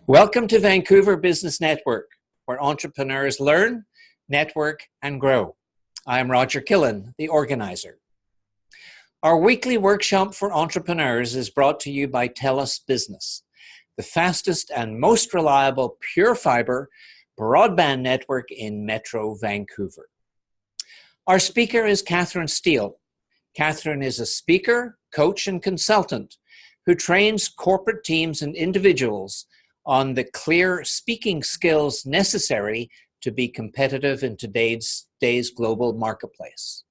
Welcome to Vancouver Business Network, where entrepreneurs learn, network, and grow. I'm Roger Killen, the organizer. Our weekly workshop for entrepreneurs is brought to you by TELUS Business, the fastest and most reliable pure fiber broadband network in Metro Vancouver. Our speaker is Catherine Steele. Catherine is a speaker, coach, and consultant who trains corporate teams and individuals on the clear speaking skills necessary to be competitive in today's global marketplace.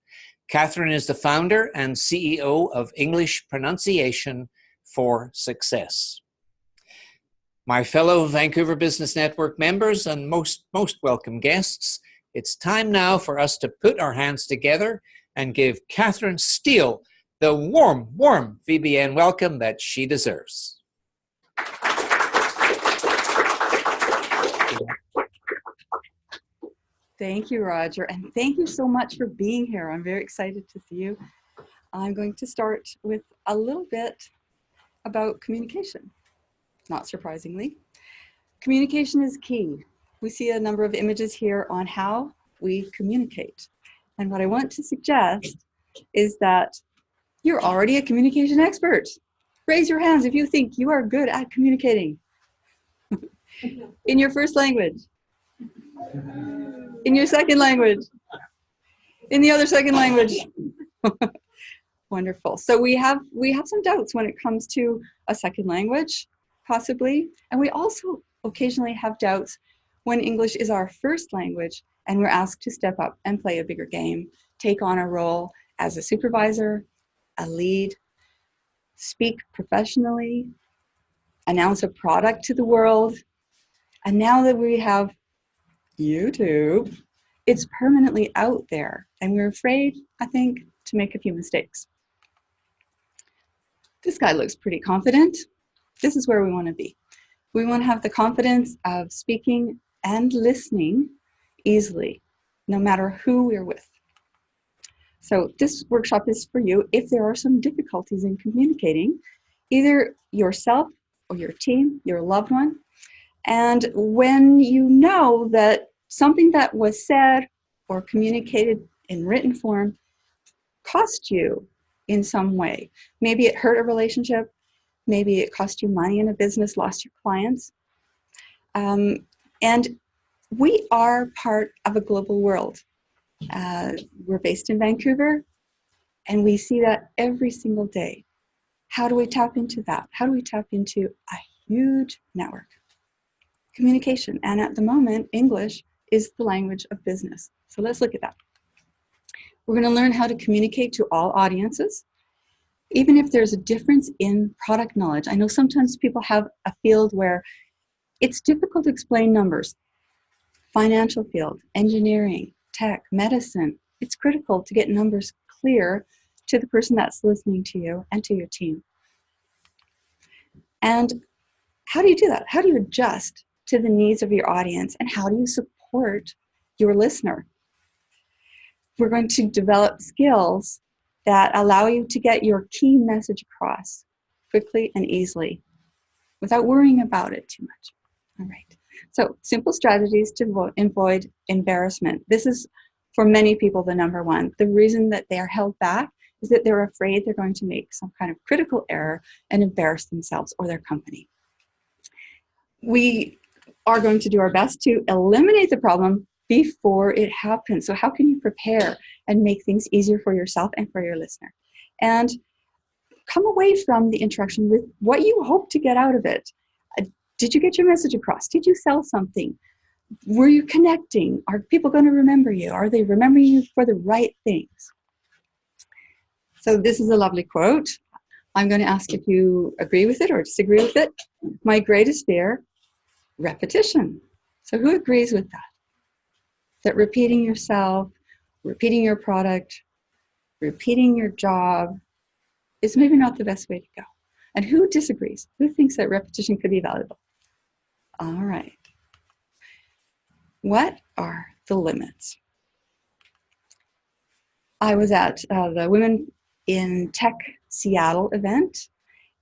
Catherine is the founder and CEO of English Pronunciation for Success. My fellow Vancouver Business Network members and most welcome guests, it's time now for us to put our hands together and give Catherine Steele the warm VBN welcome that she deserves. Thank you, Roger, and thank you so much for being here. I'm very excited to see you. I'm going to start with a little bit about communication. Not surprisingly, communication is key. We see a number of images here on how we communicate. And what I want to suggest is that you're already a communication expert. Raise your hands if you think you are good at communicating. In your first language. In your second language, in the other second language. Wonderful. So we have some doubts when it comes to a second language, possibly, and we also occasionally have doubts when English is our first language and we're asked to step up and play a bigger game, take on a role as a supervisor, a lead, speak professionally, announce a product to the world. And now that we have YouTube, it's permanently out there, and we're afraid, I think, to make a few mistakes. This guy looks pretty confident. This is where we want to be. We want to have the confidence of speaking and listening easily, no matter who we're with. So this workshop is for you if there are some difficulties in communicating, either yourself or your team, your loved one. And when you know that something that was said or communicated in written form cost you in some way, maybe it hurt a relationship, maybe it cost you money in a business, lost your clients. And we are part of a global world. We're based in Vancouver, and we see that every single day. How do we tap into that? How do we tap into a huge network? Communication, and at the moment, English is the language of business. So let's look at that. We're going to learn how to communicate to all audiences, even if there's a difference in product knowledge. I know sometimes people have a field where it's difficult to explain numbers. Financial field, engineering, tech, medicine. It's critical to get numbers clear to the person that's listening to you and to your team. And how do you do that? How do you adjust to the needs of your audience, and how do you support your listener? We're going to develop skills that allow you to get your key message across quickly and easily without worrying about it too much. All right. So simple strategies to avoid embarrassment. This is for many people the number one. The reason that they are held back is that they're afraid they're going to make some kind of critical error and embarrass themselves or their company. We are going to do our best to eliminate the problem before it happens. So how can you prepare and make things easier for yourself and for your listener? And come away from the interaction with what you hope to get out of it. Did you get your message across? Did you sell something? Were you connecting? Are people going to remember you? Are they remembering you for the right things? So this is a lovely quote. I'm going to ask if you agree with it or disagree with it. My greatest fear, repetition. So who agrees with that? That repeating yourself, repeating your product, repeating your job is maybe not the best way to go. And who disagrees? Who thinks that repetition could be valuable? All right. What are the limits? I was at the Women in Tech Seattle event,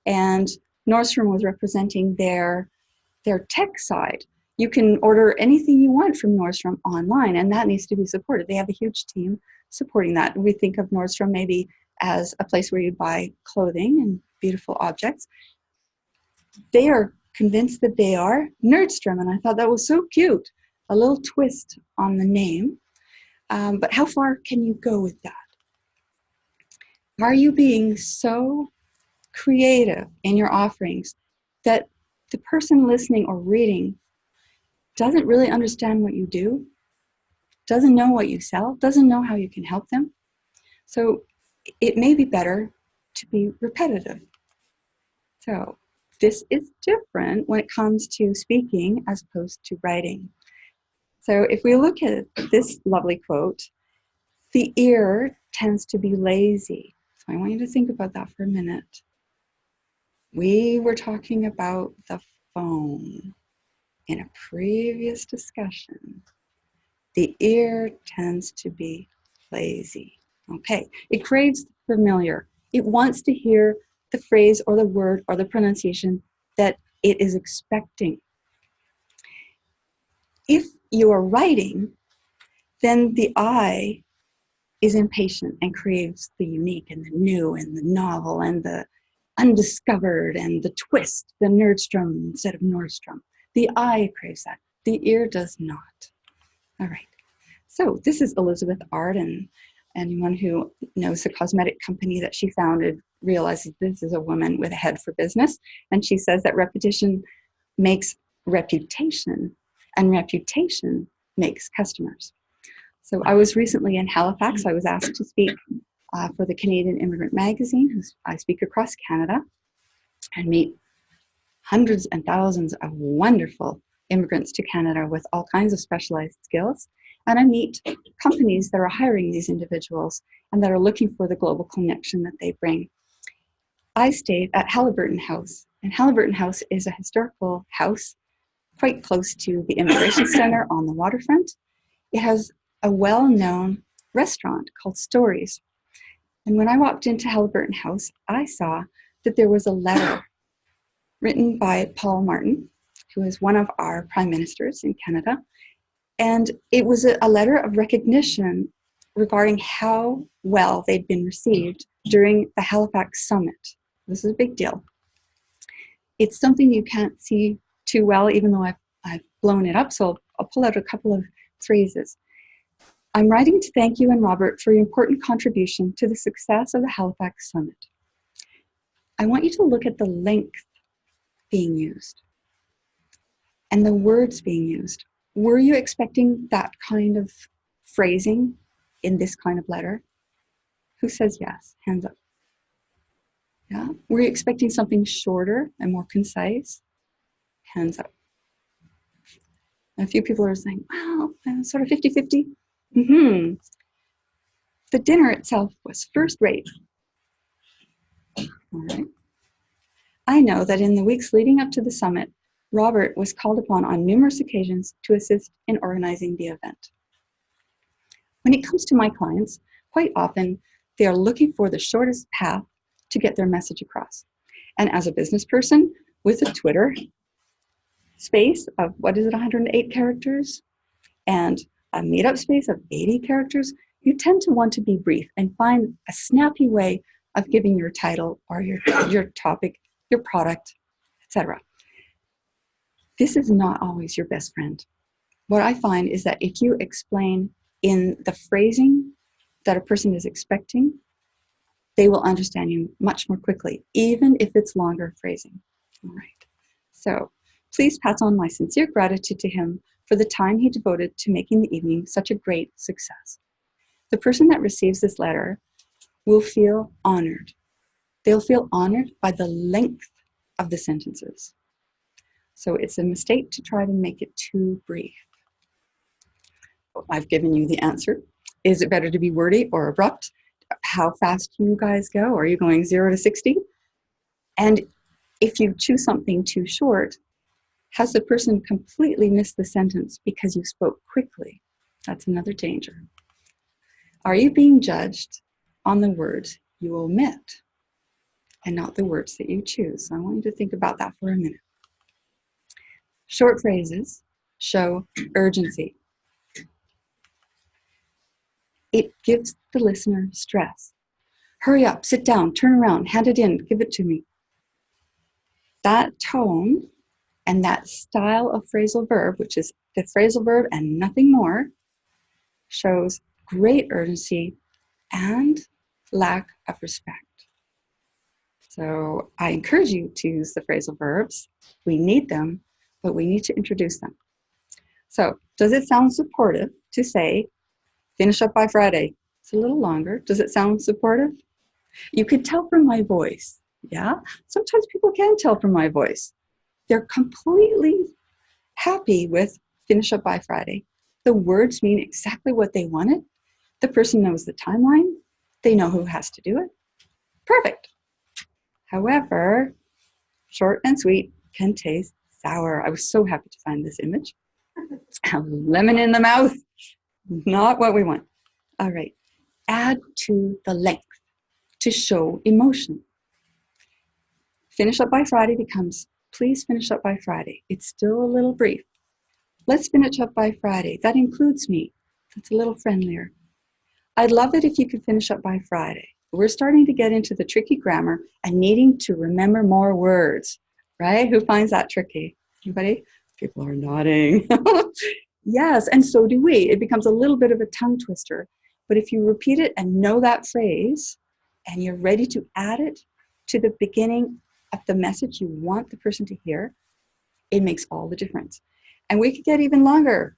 and Nordstrom was representing their Their tech side, you can order anything you want from Nordstrom online, and that needs to be supported. They have a huge team supporting that. We think of Nordstrom maybe as a place where you buy clothing and beautiful objects. They are convinced that they are Nerdstrom, and I thought that was so cute. A little twist on the name. But how far can you go with that? Are you being so creative in your offerings that the person listening or reading doesn't really understand what you do, doesn't know what you sell, doesn't know how you can help them? So it may be better to be repetitive. So this is different when it comes to speaking as opposed to writing. So if we look at this lovely quote, the ear tends to be lazy. So I want you to think about that for a minute. We were talking about the phone in a previous discussion. The ear tends to be lazy. Okay, it craves the familiar. It wants to hear the phrase or the word or the pronunciation that it is expecting. If you are writing, then the eye is impatient and craves the unique and the new and the novel and the undiscovered and the twist, the Nerdstrom instead of Nordstrom. The eye craves that. The ear does not. All right. So this is Elizabeth Arden. Anyone who knows the cosmetic company that she founded realizes this is a woman with a head for business. And she says that repetition makes reputation, and reputation makes customers. So I was recently in Halifax. I was asked to speak for the Canadian Immigrant Magazine. I speak across Canada and meet hundreds and thousands of wonderful immigrants to Canada with all kinds of specialized skills. And I meet companies that are hiring these individuals and that are looking for the global connection that they bring. I stayed at Halliburton House, and Halliburton House is a historical house quite close to the Immigration Center on the waterfront. It has a well-known restaurant called Stories. And when I walked into Halliburton House, I saw that there was a letter written by Paul Martin, who is one of our prime ministers in Canada. And it was a letter of recognition regarding how well they'd been received during the Halifax Summit. This is a big deal. It's something you can't see too well, even though I've blown it up, so I'll pull out a couple of phrases. I'm writing to thank you and Robert for your important contribution to the success of the Halifax Summit. I want you to look at the length being used and the words being used. Were you expecting that kind of phrasing in this kind of letter? Who says yes? Hands up. Yeah. Were you expecting something shorter and more concise? Hands up. A few people are saying, wow, sort of 50-50. Mm-hmm. The dinner itself was first rate. All right. I know that in the weeks leading up to the summit, Robert was called upon on numerous occasions to assist in organizing the event. When it comes to my clients, quite often they are looking for the shortest path to get their message across. And as a business person with a Twitter space of, 108 characters, and a meetup space of 80 characters, you tend to want to be brief and find a snappy way of giving your title or your topic, your product, etc. This is not always your best friend. What I find is that if you explain in the phrasing that a person is expecting, they will understand you much more quickly, even if it's longer phrasing. All right. So please pass on my sincere gratitude to him for the time he devoted to making the evening such a great success. The person that receives this letter will feel honored. They'll feel honored by the length of the sentences. So it's a mistake to try to make it too brief. I've given you the answer. Is it better to be wordy or abrupt? How fast do you guys go? Are you going 0 to 60? And if you choose something too short, has the person completely missed the sentence because you spoke quickly? That's another danger. Are you being judged on the words you omit and not the words that you choose? So I want you to think about that for a minute. Short phrases show urgency. It gives the listener stress. Hurry up, sit down, turn around, hand it in, give it to me. That tone and that style of phrasal verb, which is the phrasal verb and nothing more, shows great urgency and lack of respect. So I encourage you to use the phrasal verbs. We need them, but we need to introduce them. So does it sound supportive to say, finish up by Friday? It's a little longer. Does it sound supportive? You could tell from my voice. Yeah, sometimes people can tell from my voice. They're completely happy with finish up by Friday. The words mean exactly what they wanted. The person knows the timeline. They know who has to do it. Perfect. However, short and sweet can taste sour. I was so happy to find this image. Lemon in the mouth. Not what we want. All right. Add to the length to show emotion. Finish up by Friday becomes, please finish up by Friday. It's still a little brief. Let's finish up by Friday. That includes me. That's a little friendlier. I'd love it if you could finish up by Friday. We're starting to get into the tricky grammar and needing to remember more words, right? Who finds that tricky? Anybody? People are nodding. Yes, and so do we. It becomes a little bit of a tongue twister. But if you repeat it and know that phrase, and you're ready to add it to the beginning of the message you want the person to hear, it makes all the difference. And we could get even longer.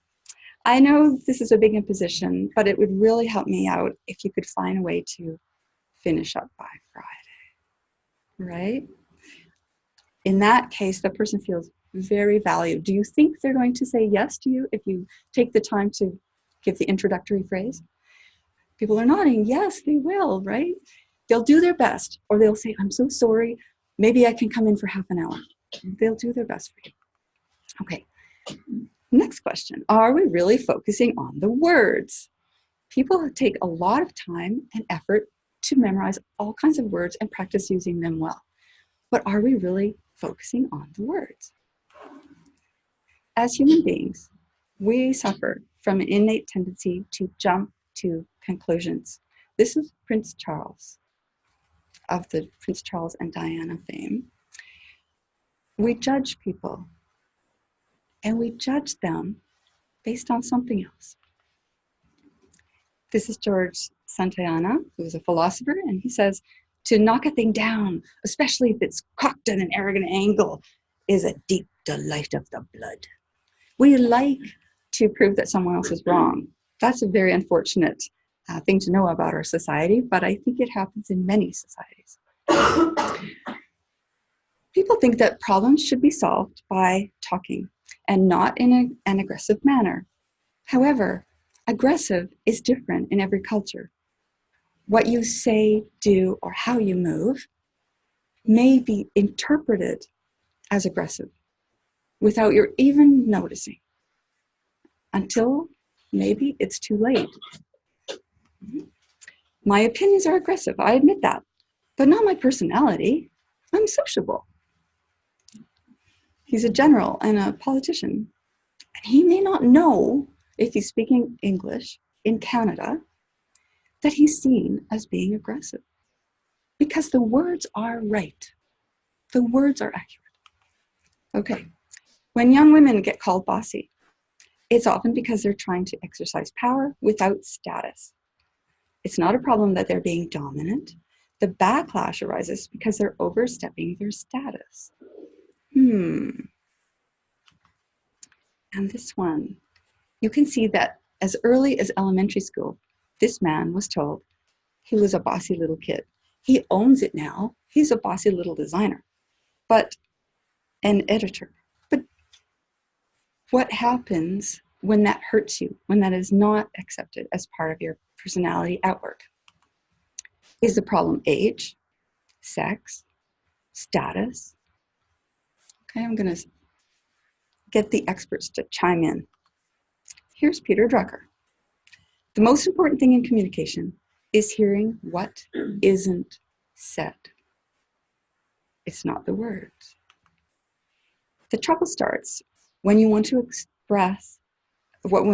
I know this is a big imposition, but it would really help me out if you could find a way to finish up by Friday, right? In that case, the person feels very valued. Do you think they're going to say yes to you if you take the time to give the introductory phrase? People are nodding. Yes, they will, right? They'll do their best, or they'll say, I'm so sorry. Maybe I can come in for half an hour. They'll do their best for you. Okay. Next question. Are we really focusing on the words? People take a lot of time and effort to memorize all kinds of words and practice using them well. But are we really focusing on the words? As human beings, we suffer from an innate tendency to jump to conclusions. This is Prince Charles, of the Prince Charles and Diana fame. We judge people, and we judge them based on something else. This is George Santayana, who's a philosopher, and he says, to knock a thing down, especially if it's cocked at an arrogant angle, is a deep delight of the blood. We like to prove that someone else is wrong. That's a very unfortunate thing to know about our society, but I think it happens in many societies. People think that problems should be solved by talking and not in an aggressive manner. However, aggressive is different in every culture. What you say, do, or how you move may be interpreted as aggressive without your even noticing, until maybe it's too late. My opinions are aggressive, I admit that, but not my personality. I'm sociable. He's a general and a politician, and he may not know, if he's speaking English in Canada, that he's seen as being aggressive, because the words are right. The words are accurate. Okay, when young women get called bossy, it's often because they're trying to exercise power without status. It's not a problem that they're being dominant. The backlash arises because they're overstepping their status. And this one, you can see that as early as elementary school, this man was told he was a bossy little kid. He owns it now. He's a bossy little designer, but an editor. But what happens when that hurts you, when that is not accepted as part of your personality at work? Is the problem age, sex, status? Okay, I'm going to get the experts to chime in. Here's Peter Drucker. The most important thing in communication is hearing what isn't said. It's not the words. The trouble starts when you want to express, what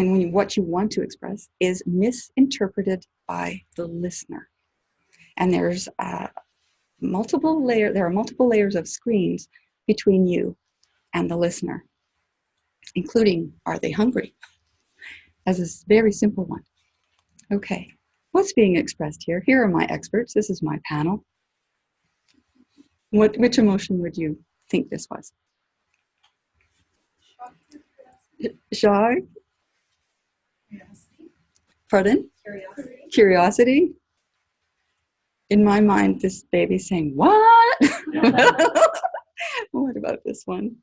you want to express is misinterpreted by the listener. And there's there are multiple layers of screens between you and the listener, including, are they hungry? As a very simple one. Okay, what's being expressed here? Here are my experts. This is my panel. Which emotion would you think this was? Shy? Pardon? Curiosity. In my mind, this baby's saying, what? What about this one?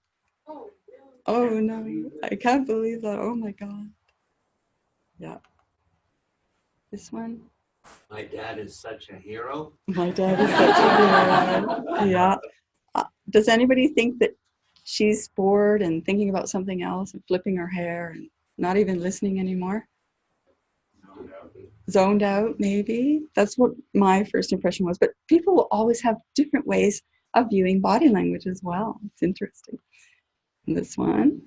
Oh no, I can't believe that. Oh my God. Yeah. This one? My dad is such a hero. My dad is such a hero. Yeah. Does anybody think that she's bored and thinking about something else and flipping her hair and not even listening anymore? Zoned out, maybe. That's what my first impression was. But people will always have different ways of viewing body language as well. It's interesting. And this one?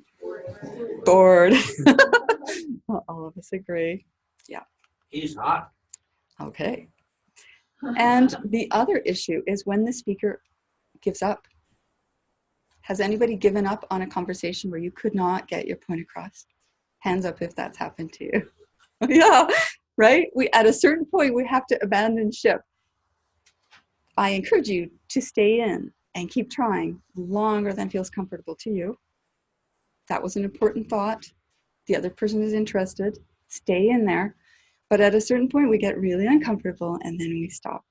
Bored. Well, all of us agree. Yeah. He's hot. Okay. And the other issue is when the speaker gives up. Has anybody given up on a conversation where you could not get your point across? Hands up if that's happened to you. Yeah, right? At a certain point, we have to abandon ship. I encourage you to stay in and keep trying longer than feels comfortable to you. That was an important thought. The other person is interested. Stay in there. But at a certain point, we get really uncomfortable and then we stop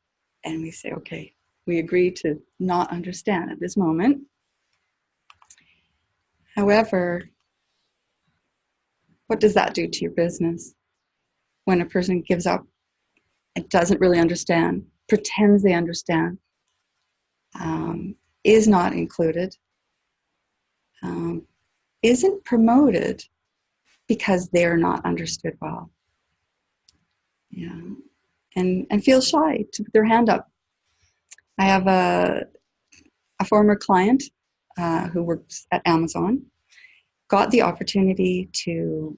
and we say, okay, we agree to not understand at this moment. However, what does that do to your business? When a person gives up and doesn't really understand, pretends they understand, is not included, isn't promoted because they're not understood well. Yeah, and feel shy to put their hand up. I have a former client who works at Amazon, got the opportunity to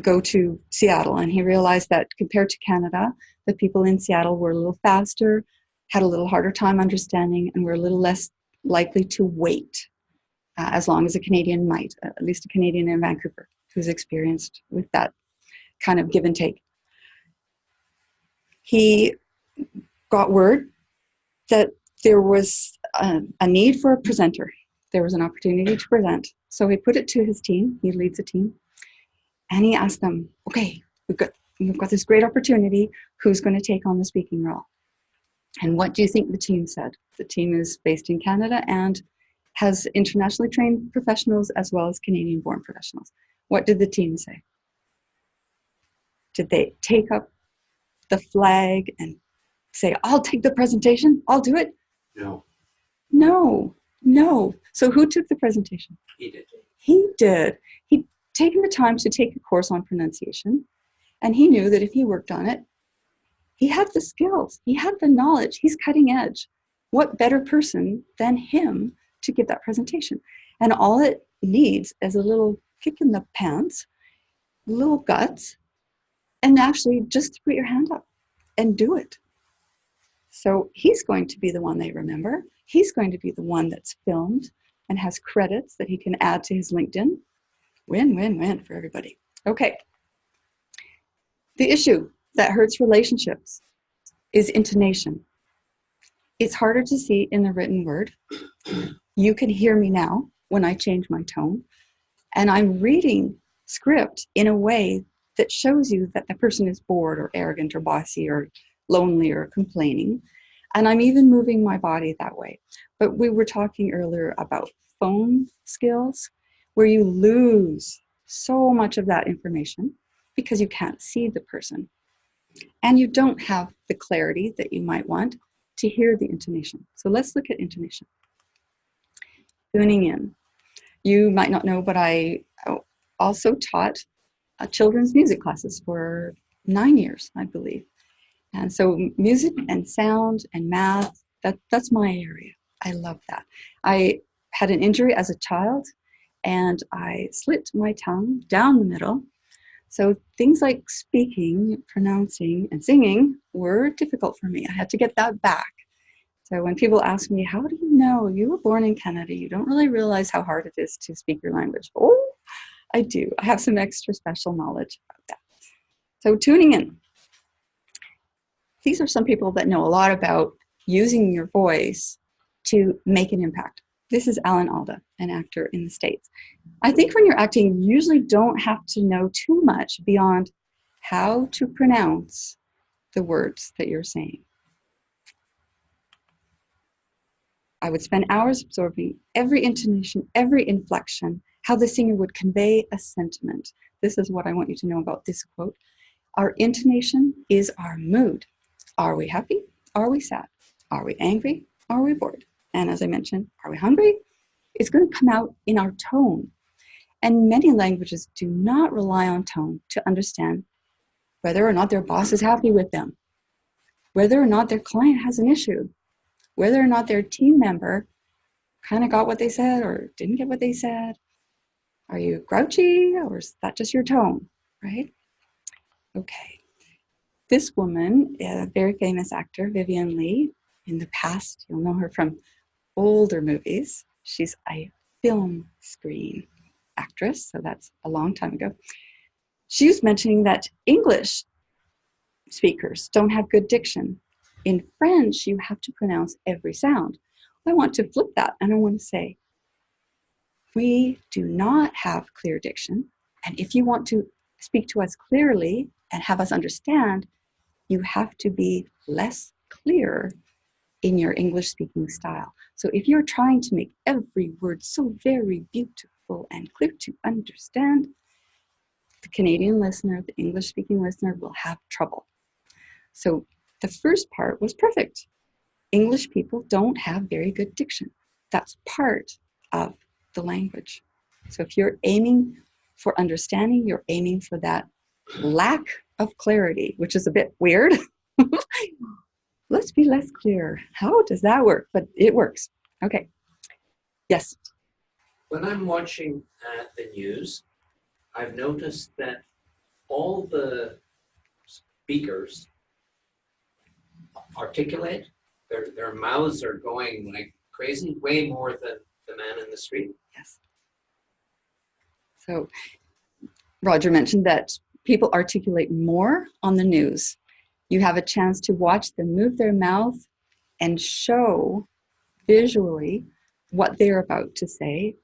go to Seattle, and he realized that compared to Canada, the people in Seattle were a little faster, had a little harder time understanding, and were a little less likely to wait as long as a Canadian might, at least a Canadian in Vancouver who's experienced with that kind of give and take. He got word that there was a need for a presenter. There was an opportunity to present. So he put it to his team. He leads a team. And he asked them, okay, we've got this great opportunity. Who's going to take on the speaking role? And what do you think the team said? The team is based in Canada and has internationally trained professionals as well as Canadian-born professionals. What did the team say? Did they take up the flag and say, I'll take the presentation, I'll do it? No. No. So who took the presentation? He did. He did. He'd taken the time to take a course on pronunciation, and he knew that if he worked on it, he had the skills, he had the knowledge, he's cutting edge. What better person than him to give that presentation? And all it needs is a little kick in the pants, a little guts, and actually just to put your hand up and do it. So he's going to be the one they remember. He's going to be the one that's filmed and has credits that he can add to his LinkedIn. Win, win, win for everybody. Okay. The issue that hurts relationships is intonation. It's harder to see in the written word. You can hear me now when I change my tone. And I'm reading script in a way that shows you that the person is bored or arrogant or bossy or lonely or complaining. And I'm even moving my body that way. But we were talking earlier about phone skills, where you lose so much of that information because you can't see the person. And you don't have the clarity that you might want to hear the intonation. So let's look at intonation. Tuning in. You might not know, but I also taught children's music classes for 9 years, I believe. And so music and sound and math, that's my area. I love that. I had an injury as a child, and I slit my tongue down the middle. So things like speaking, pronouncing, and singing were difficult for me. I had to get that back. So when people ask me, how do you know you were born in Canada? You don't really realize how hard it is to speak your language. Oh, I do. I have some extra special knowledge about that. So tuning in. These are some people that know a lot about using your voice to make an impact. This is Alan Alda, an actor in the States. I think when you're acting, you usually don't have to know too much beyond how to pronounce the words that you're saying. I would spend hours absorbing every intonation, every inflection, how the singer would convey a sentiment. This is what I want you to know about this quote. Our intonation is our mood. Are we happy? Are we sad? Are we angry? Are we bored? And as I mentioned, are we hungry? It's going to come out in our tone. And many languages do not rely on tone to understand whether or not their boss is happy with them, whether or not their client has an issue, whether or not their team member kind of got what they said or didn't get what they said. Are you grouchy, or is that just your tone, right? Okay. This woman, a very famous actor, Vivian Lee, in the past, you'll know her from older movies. She's a film screen actress, so that's a long time ago. She was mentioning that English speakers don't have good diction. In French, you have to pronounce every sound. I want to flip that, and I want to say, we do not have clear diction, and if you want to speak to us clearly and have us understand, you have to be less clear in your English speaking style. So if you're trying to make every word so very beautiful and clear to understand, the Canadian listener, the English speaking listener will have trouble. So the first part was perfect. English people don't have very good diction. That's part of the language. So if you're aiming for understanding, you're aiming for that lack of clarity, which is a bit weird. Let's be less clear. How does that work? But it works. Okay. Yes. When I'm watching the news, I've noticed that all the speakers articulate. Their mouths are going like crazy, way more than the man in the street. Yes. So Roger mentioned that people articulate more on the news. You have a chance to watch them move their mouth and show visually what they're about to say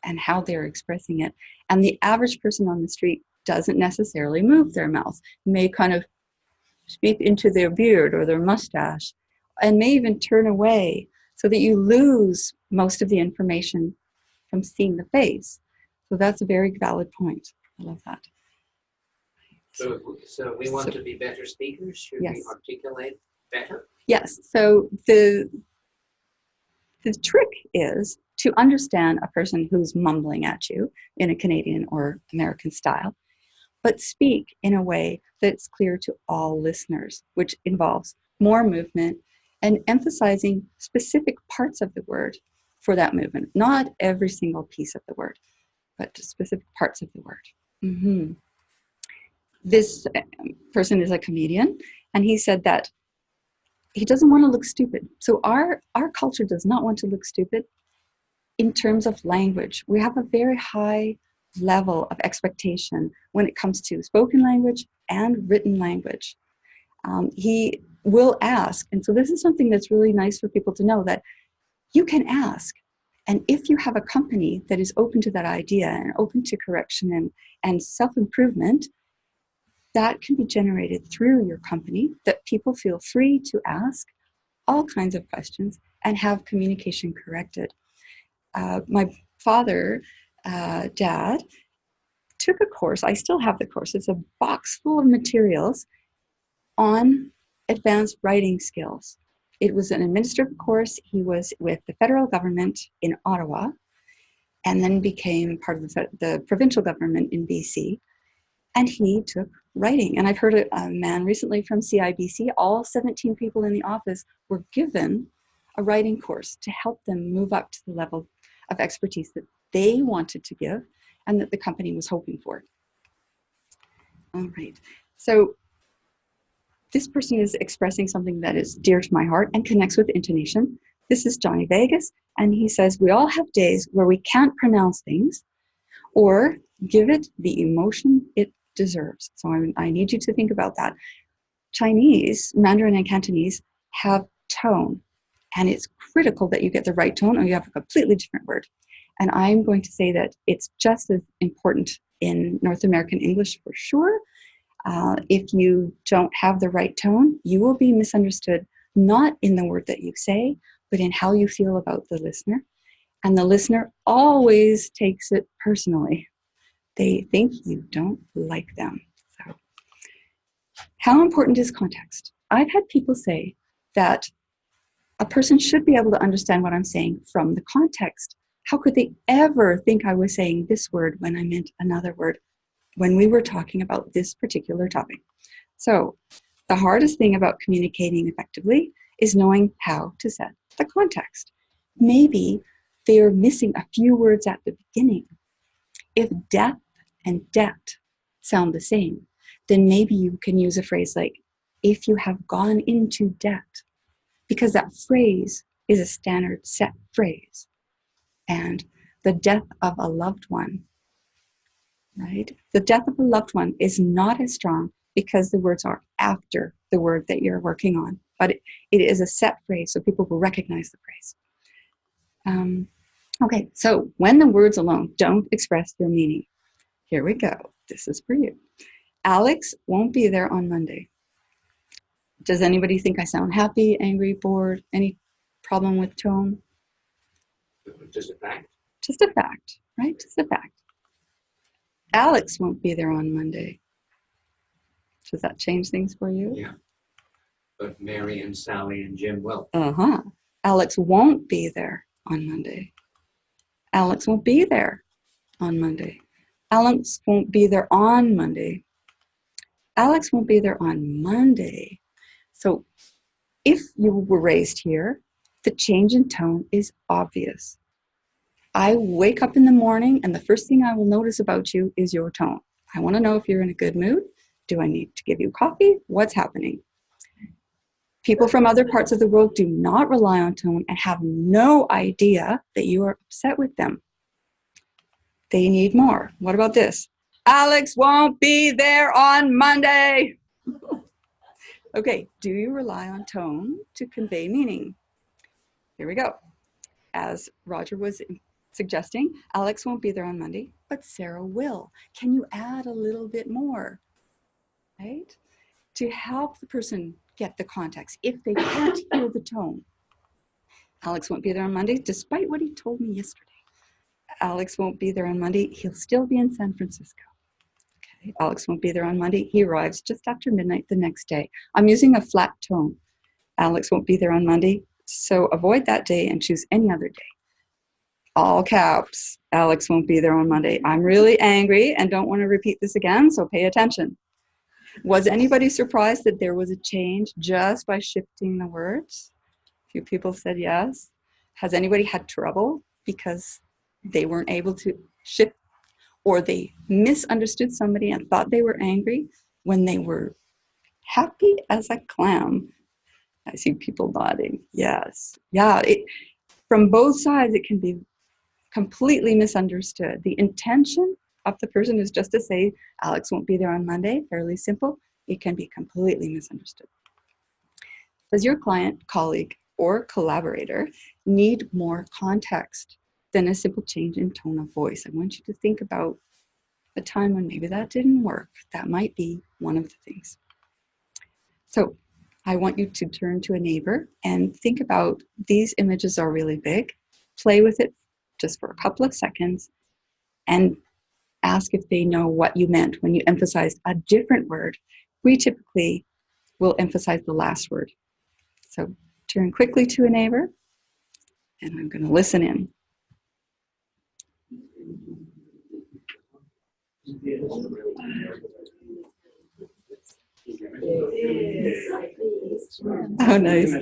and how they're expressing it. And the average person on the street doesn't necessarily move their mouth, may kind of speak into their beard or their mustache, and may even turn away so that you lose most of the information from seeing the face. So that's a very valid point. I love that. So we want to be better speakers? Should yes. we articulate better? Yes. So the trick is to understand a person who's mumbling at you in a Canadian or American style, but speak in a way that's clear to all listeners, which involves more movement and emphasizing specific parts of the word for that movement. Not every single piece of the word, but just specific parts of the word. Mm-hmm. This person is a comedian, and he said that he doesn't want to look stupid. So our culture does not want to look stupid in terms of language. We have a very high level of expectation when it comes to spoken language and written language. He will ask, and so this is something that's really nice for people to know, that you can ask. And if you have a company that is open to that idea and open to correction and self-improvement, that can be generated through your company, that people feel free to ask all kinds of questions and have communication corrected. My father, dad, took a course. I still have the course. It's a box full of materials on advanced writing skills. It was an administrative course. He was with the federal government in Ottawa and then became part of the provincial government in BC. And he took writing. And I've heard a man recently from CIBC, all 17 people in the office were given a writing course to help them move up to the level of expertise that they wanted to give and that the company was hoping for. All right, so this person is expressing something that is dear to my heart and connects with intonation. This is Johnny Vegas, and he says, we all have days where we can't pronounce things or give it the emotion it deserves. So I need you to think about that. Chinese, Mandarin and Cantonese have tone, and it's critical that you get the right tone or you have a completely different word. And I'm going to say that it's just as important in North American English for sure. If you don't have the right tone, you will be misunderstood, not in the word that you say, but in how you feel about the listener. And the listener always takes it personally. They think you don't like them. So, how important is context? I've had people say that a person should be able to understand what I'm saying from the context. How could they ever think I was saying this word when I meant another word when we were talking about this particular topic? So the hardest thing about communicating effectively is knowing how to set the context. Maybe they are missing a few words at the beginning. If depth and debt sound the same, then maybe you can use a phrase like, if you have gone into debt, because that phrase is a standard set phrase. And the death of a loved one, right? The death of a loved one is not as strong because the words are after the word that you're working on, but it is a set phrase, so people will recognize the phrase. Okay, so when the words alone don't express their meaning, here we go. This is for you. Alex won't be there on Monday. Does anybody think I sound happy, angry, bored? Any problem with tone? Just a fact. Just a fact, right? Just a fact. Alex won't be there on Monday. Does that change things for you? Yeah. But Mary and Sally and Jim will. Uh-huh. Alex won't be there on Monday. Alex won't be there on Monday. Alex won't be there on Monday. Alex won't be there on Monday. So if you were raised here, the change in tone is obvious. I wake up in the morning and the first thing I will notice about you is your tone. I want to know if you're in a good mood. Do I need to give you coffee? What's happening? People from other parts of the world do not rely on tone and have no idea that you are upset with them. They need more. What about this? Alex won't be there on Monday. Okay, do you rely on tone to convey meaning? Here we go. As Roger was suggesting, Alex won't be there on Monday, but Sarah will. Can you add a little bit more, right? To help the person get the context if they can't hear the tone. Alex won't be there on Monday, despite what he told me yesterday. Alex won't be there on Monday. He'll still be in San Francisco. Okay. Alex won't be there on Monday. He arrives just after midnight the next day. I'm using a flat tone. Alex won't be there on Monday, so avoid that day and choose any other day. All caps. Alex won't be there on Monday. I'm really angry and don't want to repeat this again, so pay attention. Was anybody surprised that there was a change just by shifting the words? A few people said yes. Has anybody had trouble because they weren't able to shift, or they misunderstood somebody and thought they were angry when they were happy as a clam? I see people nodding. Yes. Yeah, from both sides, it can be completely misunderstood. The intention of the person is just to say, Alex won't be there on Monday, fairly simple. It can be completely misunderstood. Does your client, colleague, or collaborator need more context than a simple change in tone of voice? I want you to think about a time when maybe that didn't work. That might be one of the things. So I want you to turn to a neighbor and think about, these images are really big. Play with it just for a couple of seconds and ask if they know what you meant when you emphasized a different word. We typically will emphasize the last word. So turn quickly to a neighbor, and I'm going to listen in. Oh, nice.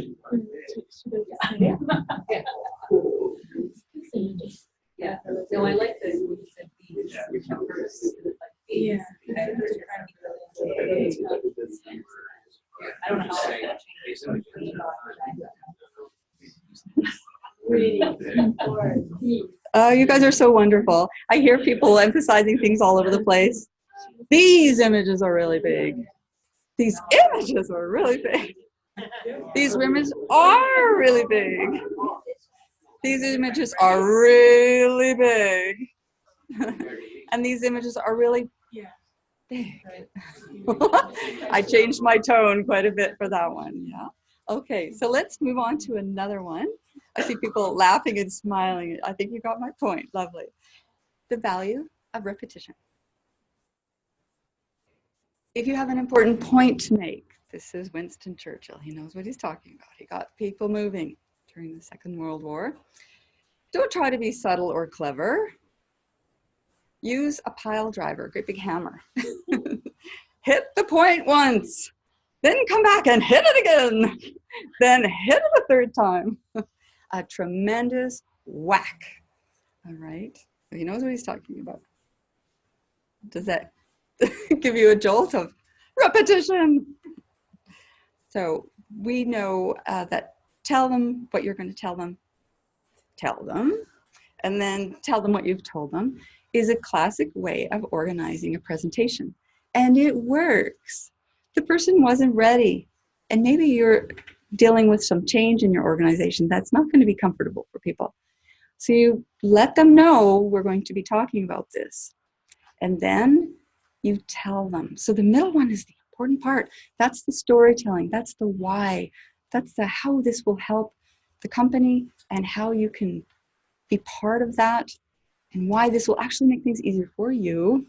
No, I like the when you said these numbers. Yeah. I don't know how that Oh, you guys are so wonderful. I hear people emphasizing things all over the place. These images are really big. These images are really big. These images are really big. These images are really big. And these images are really big. I changed my tone quite a bit for that one. Yeah. Okay, so let's move on to another one. I see people laughing and smiling. I think you got my point. Lovely. The value of repetition. If you have an important point to make, this is Winston Churchill. He knows what he's talking about. He got people moving during the Second World War. Don't try to be subtle or clever. Use a pile driver, great big hammer. Hit the point once, then come back and hit it again, then hit it a third time. A tremendous whack. All right, he knows what he's talking about. Does that give you a jolt of repetition? So we know that tell them what you're going to tell them, and then tell them what you've told them is a classic way of organizing a presentation. And it works. The person wasn't ready. And maybe you're dealing with some change in your organization that's not going to be comfortable for people. So you let them know we're going to be talking about this. And then you tell them. So the middle one is the important part. That's the storytelling. That's the why. That's the how this will help the company and how you can be part of that and why this will actually make things easier for you.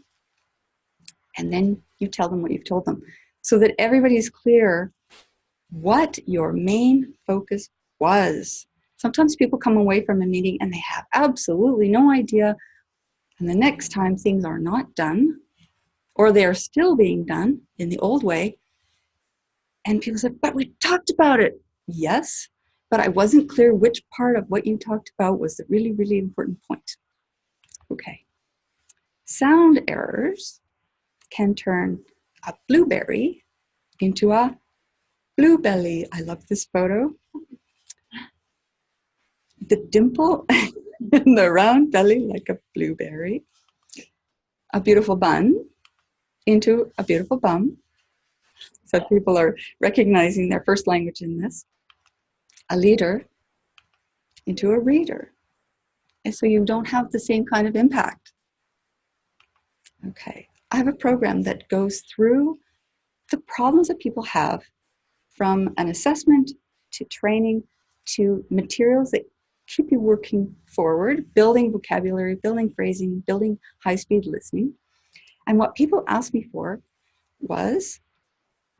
And then you tell them what you've told them so that everybody's clear what your main focus was. Sometimes people come away from a meeting and they have absolutely no idea. And the next time things are not done, or they are still being done in the old way. And people say, but we talked about it. Yes, but I wasn't clear which part of what you talked about was the really, really important point. Okay. Sound errors can turn a blueberry into a bluebelly. I love this photo. The dimple in the round belly like a blueberry. A beautiful bun into a beautiful bum. So people are recognizing their first language in this. A leader into a reader. And so you don't have the same kind of impact. Okay, I have a program that goes through the problems that people have from an assessment to training to materials that keep you working forward, building vocabulary, building phrasing, building high-speed listening. And what people asked me for was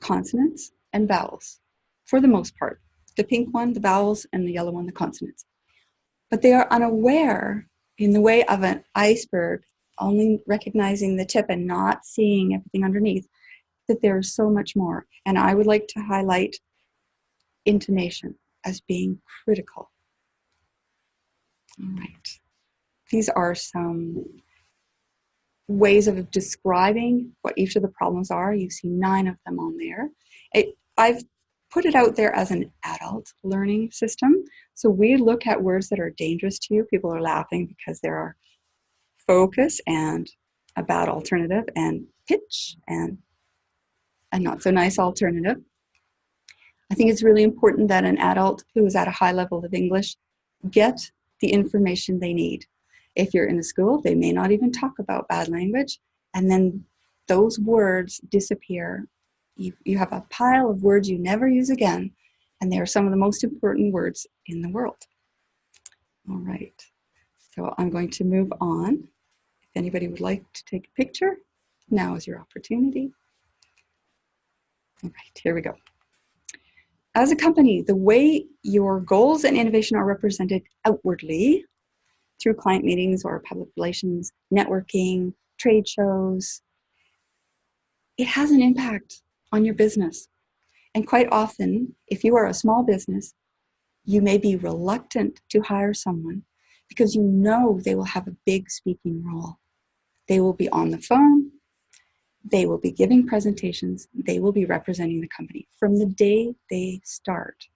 consonants and vowels, for the most part. The pink one, the vowels, and the yellow one, the consonants. But they are unaware, in the way of an iceberg, only recognizing the tip and not seeing everything underneath, that there's so much more. And I would like to highlight intonation as being critical. All right. These are some ways of describing what each of the problems are. You see 9 of them on there. I've put it out there as an adult learning system. So we look at words that are dangerous to you. People are laughing because there are focus and a bad alternative and pitch and a not so nice alternative. I think it's really important that an adult who is at a high level of English get the information they need. If you're in a school, they may not even talk about bad language, and then those words disappear. You have a pile of words you never use again, and they are some of the most important words in the world. All right, so I'm going to move on. If anybody would like to take a picture, now is your opportunity. All right, here we go. As a company, the way your goals and innovation are represented outwardly through client meetings or public relations, networking, trade shows, it has an impact on your business. And quite often, if you are a small business, you may be reluctant to hire someone because you know they will have a big speaking role. They will be on the phone. They will be giving presentations. They will be representing the company from the day they start.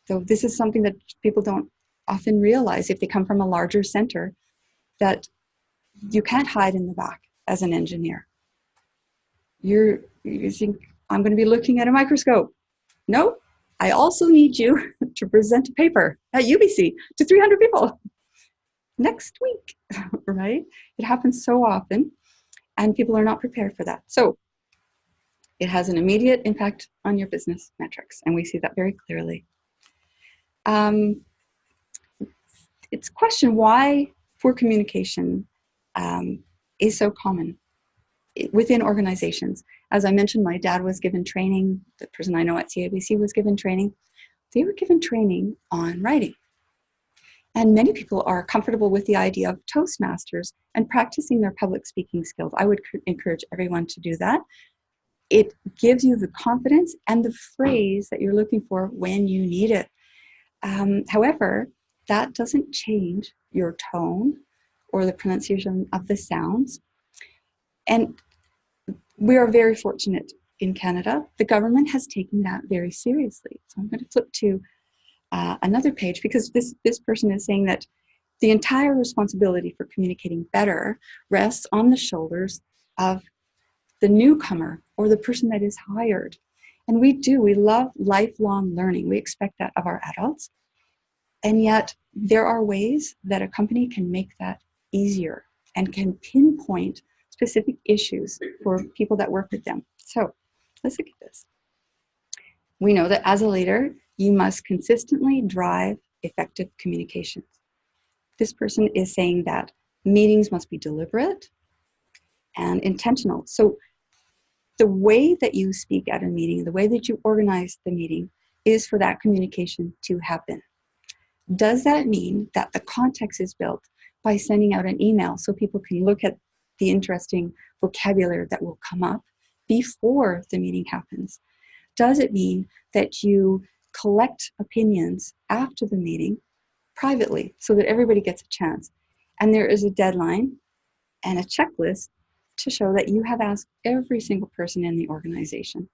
So this is something that people don't often realize if they come from a larger center, that you can't hide in the back as an engineer. You think, I'm going to be looking at a microscope. No, I also need you to present a paper at UBC to 300 people next week, right? It happens so often, and people are not prepared for that. So it has an immediate impact on your business metrics, and we see that very clearly. It's a question why poor communication is so common within organizations. As I mentioned, my dad was given training. The person I know at CIBC was given training. They were given training on writing. And many people are comfortable with the idea of Toastmasters and practicing their public speaking skills. I would encourage everyone to do that. It gives you the confidence and the phrase that you're looking for when you need it. However, that doesn't change your tone or the pronunciation of the sounds. And we are very fortunate in Canada. The government has taken that very seriously. So I'm going to flip to another page, because this person is saying that the entire responsibility for communicating better rests on the shoulders of the newcomer or the person that is hired. And we love lifelong learning. We expect that of our adults. And yet there are ways that a company can make that easier and can pinpoint specific issues for people that work with them. So let's look at this. We know that as a leader, you must consistently drive effective communications. This person is saying that meetings must be deliberate and intentional. So the way that you speak at a meeting, the way that you organize the meeting, is for that communication to happen. Does that mean that the context is built by sending out an email so people can look at the interesting vocabulary that will come up before the meeting happens? Does it mean that you collect opinions after the meeting privately so that everybody gets a chance? And there is a deadline and a checklist to show that you have asked every single person in the organization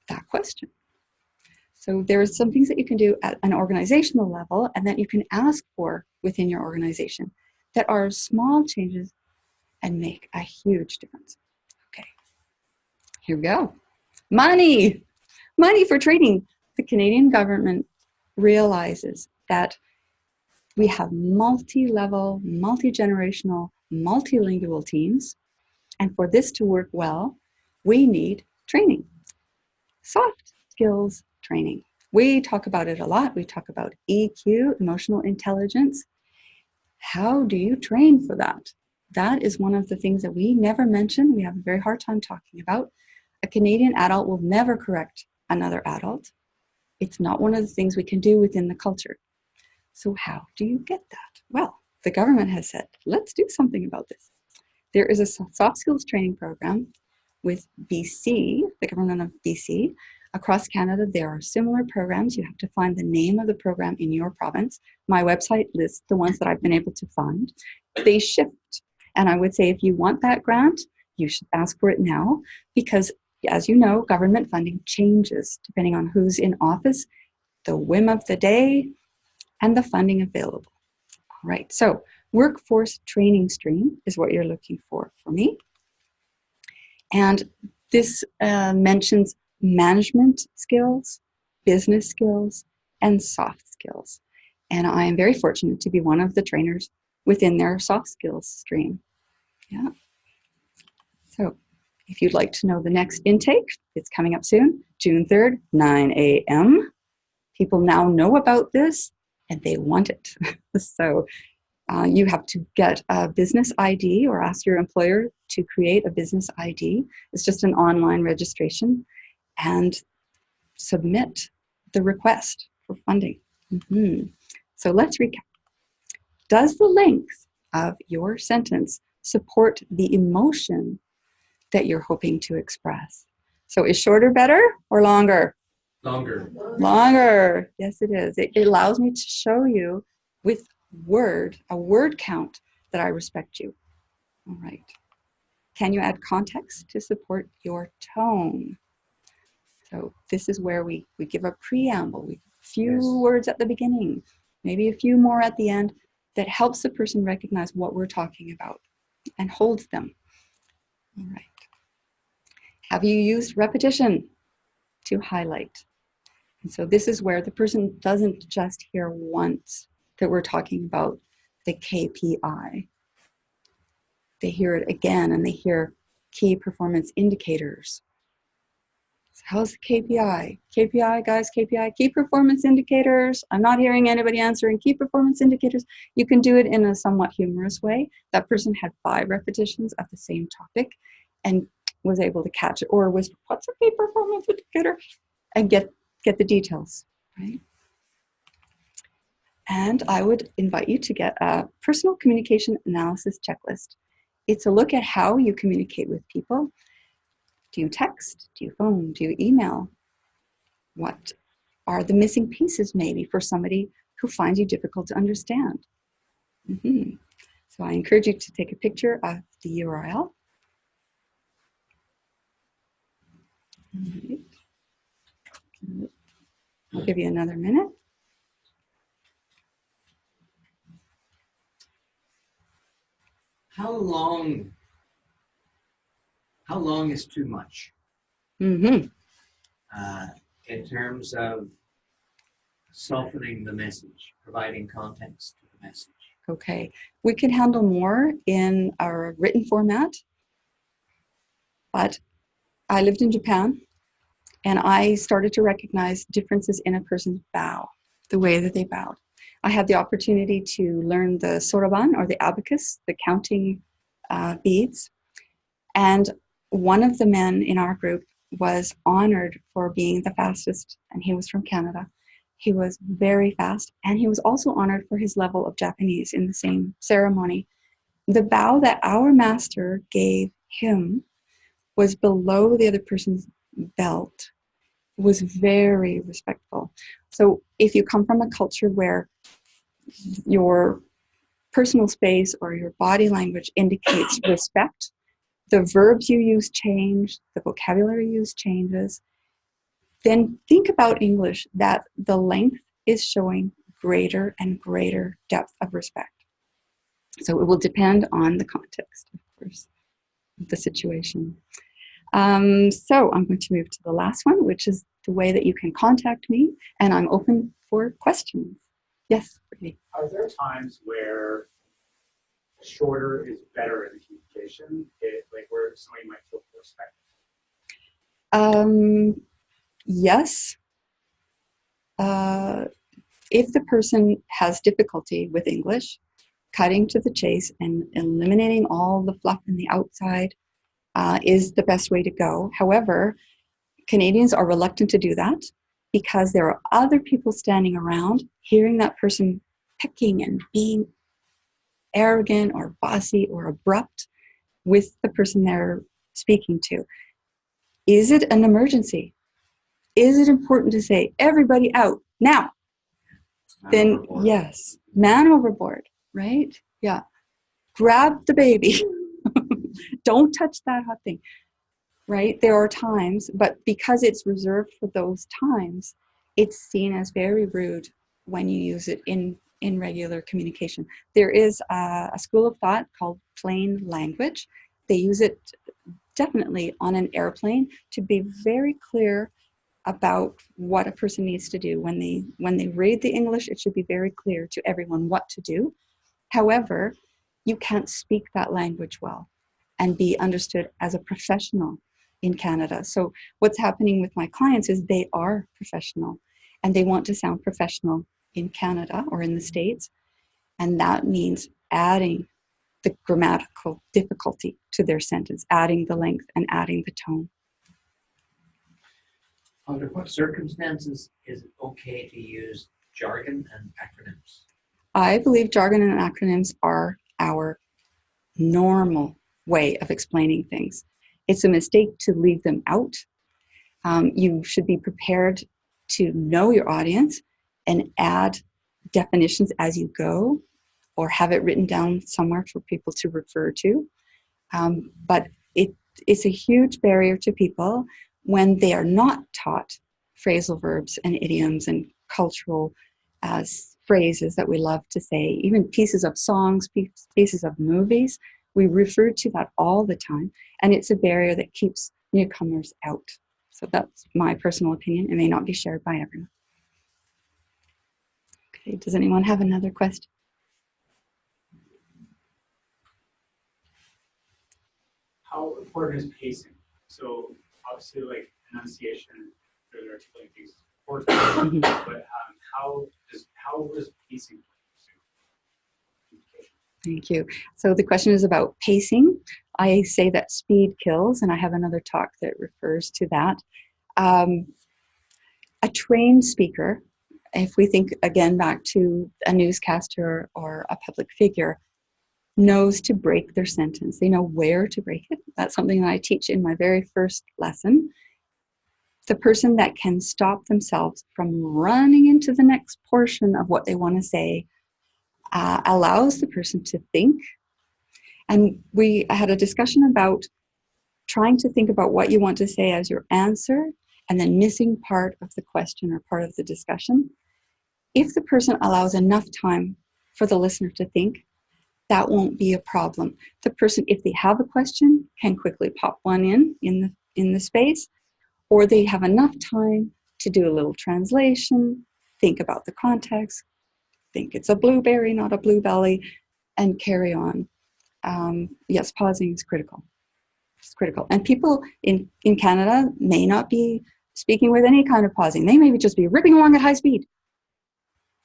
that question. So there are some things that you can do at an organizational level and that you can ask for within your organization that are small changes and make a huge difference. Okay, here we go. Money for training. The Canadian government realizes that we have multi-level, multi-generational, multilingual teams. And for this to work well, we need training. Soft skills training. We talk about it a lot. We talk about EQ, emotional intelligence. How do you train for that? That is one of the things that we never mention. We have a very hard time talking about. A Canadian adult will never correct another adult. It's not one of the things we can do within the culture. So how do you get that? Well, the government has said, let's do something about this. There is a soft skills training program with BC, the government of BC. Across Canada, there are similar programs. You have to find the name of the program in your province. My website lists the ones that I've been able to find. They shift. And I would say if you want that grant, you should ask for it now, because as you know, government funding changes depending on who's in office, the whim of the day, and the funding available. All right, so workforce training stream is what you're looking for me. And this mentions management skills, business skills, and soft skills. And I am very fortunate to be one of the trainers within their soft skills stream. Yeah. So if you'd like to know the next intake, it's coming up soon, June 3rd, 9 a.m. People now know about this and they want it. So you have to get a business ID or ask your employer to create a business ID. It's just an online registration, and submit the request for funding. So let's recap. Does the length of your sentence support the emotion that you're hoping to express? So is shorter better or longer? Longer. Longer. Yes, it is. It allows me to show you with a word count that I respect you. All right. Can you add context to support your tone? So this is where we give a preamble, a few words at the beginning, maybe a few more at the end that helps the person recognize what we're talking about and holds them. All right. Have you used repetition to highlight? And so this is where the person doesn't just hear once that we're talking about the KPI. They hear it again and they hear key performance indicators. So how's the KPI? KPI, guys, KPI, key performance indicators. I'm not hearing anybody answering key performance indicators. You can do it in a somewhat humorous way. That person had 5 repetitions of the same topic and was able to catch it or whisper, what's a key performance indicator? And get the details, right? And I would invite you to get a personal communication analysis checklist. It's a look at how you communicate with people. Do you text? Do you phone? Do you email? What are the missing pieces maybe for somebody who finds you difficult to understand? So I encourage you to take a picture of the URL. Right. I'll give you another minute. How long is too much in terms of softening the message, providing context to the message? Okay, we can handle more in our written format, but I lived in Japan and I started to recognize differences in a person's bow, the way that they bowed. I had the opportunity to learn the soroban, or the abacus, the counting beads. And one of the men in our group was honored for being the fastest, and he was from Canada. He was very fast, and he was also honored for his level of Japanese in the same ceremony. The bow that our master gave him was below the other person's belt. It was very respectful. So if you come from a culture where your personal space or your body language indicates respect, the verbs you use change, the vocabulary you use changes, then think about English that the length is showing greater and greater depth of respect. So it will depend on the context, of course, the situation. So I'm going to move to the last one, which is the way that you can contact me, and I'm open for questions. Yes, Brittany. Are there times where shorter is better in the communication, like where somebody might feel respect? Yes. If the person has difficulty with English, cutting to the chase and eliminating all the fluff in the outside is the best way to go. However, Canadians are reluctant to do that because there are other people standing around hearing that person pecking and being arrogant or bossy or abrupt with the person they're speaking to. Is it an emergency? Is it important to say, everybody out now? Then yes, man overboard, right? Yeah. Grab the baby. Don't touch that hot thing, right? There are times, but because it's reserved for those times, it's seen as very rude when you use it in regular communication. There is a school of thought called plain language. They use it definitely on an airplane to be very clear about what a person needs to do. When they read the English, it should be very clear to everyone what to do. However, you can't speak that language well and be understood as a professional in Canada. So what's happening with my clients is they are professional and they want to sound professional in Canada or in the States. And that means adding the grammatical difficulty to their sentence, adding the length and adding the tone. Under what circumstances is it okay to use jargon and acronyms? I believe jargon and acronyms are our normal way of explaining things. It's a mistake to leave them out. You should be prepared to know your audience and add definitions as you go. or have it written down somewhere for people to refer to. But it's a huge barrier to people when they are not taught phrasal verbs and idioms and cultural phrases that we love to say, even pieces of songs, pieces of movies. We refer to that all the time, and it's a barrier that keeps newcomers out. So that's my personal opinion. It may not be shared by everyone. Okay, does anyone have another question? How important is pacing? So obviously, like enunciation, there's articulating things, important, but how is pacing communication? Thank you. So the question is about pacing. I say that speed kills, and I have another talk that refers to that. A trained speaker, if we think again back to a newscaster or a public figure, knows to break their sentence. They know where to break it. That's something that I teach in my very first lesson. The person that can stop themselves from running into the next portion of what they want to say allows the person to think. And we had a discussion about trying to think about what you want to say as your answer and then missing part of the question or part of the discussion. If the person allows enough time for the listener to think, that won't be a problem. The person, if they have a question, can quickly pop one in the space, or they have enough time to do a little translation, think about the context, think it's a blueberry, not a bluebelly, and carry on. Yes, pausing is critical. It's critical. And people in Canada may not be speaking with any kind of pausing. They may just be ripping along at high speed.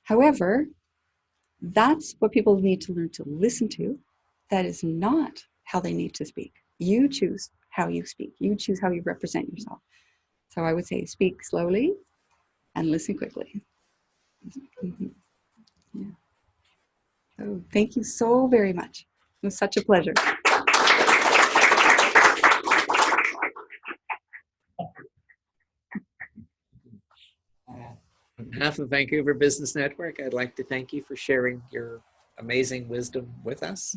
However, that's what people need to learn to listen to. That is not how they need to speak. You choose how you speak. You choose how you represent yourself. So I would say speak slowly and listen quickly. Mm-hmm. Yeah. So thank you so very much. It was such a pleasure. On behalf of Vancouver Business Network, I'd like to thank you for sharing your amazing wisdom with us.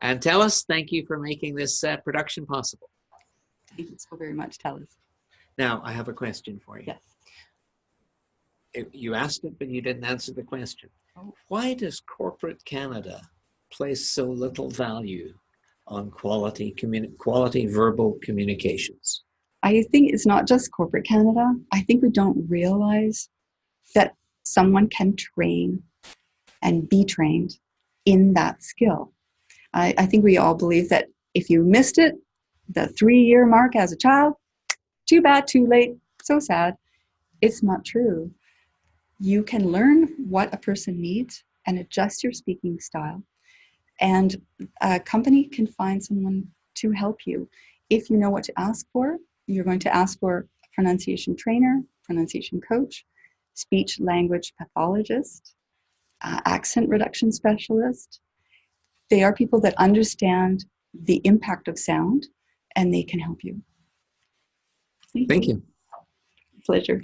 And Talis, thank you for making this production possible. Thank you so very much, Talis. Now, I have a question for you. Yes. You asked it, but you didn't answer the question. Oh. Why does corporate Canada place so little value on quality verbal communications? I think it's not just corporate Canada. I think we don't realize that someone can train and be trained in that skill. I think we all believe that if you missed it, the 3-year mark as a child, too bad, too late, so sad. It's not true. You can learn what a person needs and adjust your speaking style. And a company can find someone to help you. If you know what to ask for, you're going to ask for a pronunciation trainer, pronunciation coach, speech language pathologist, accent reduction specialist. They are people that understand the impact of sound, and they can help you. Thank you. Pleasure.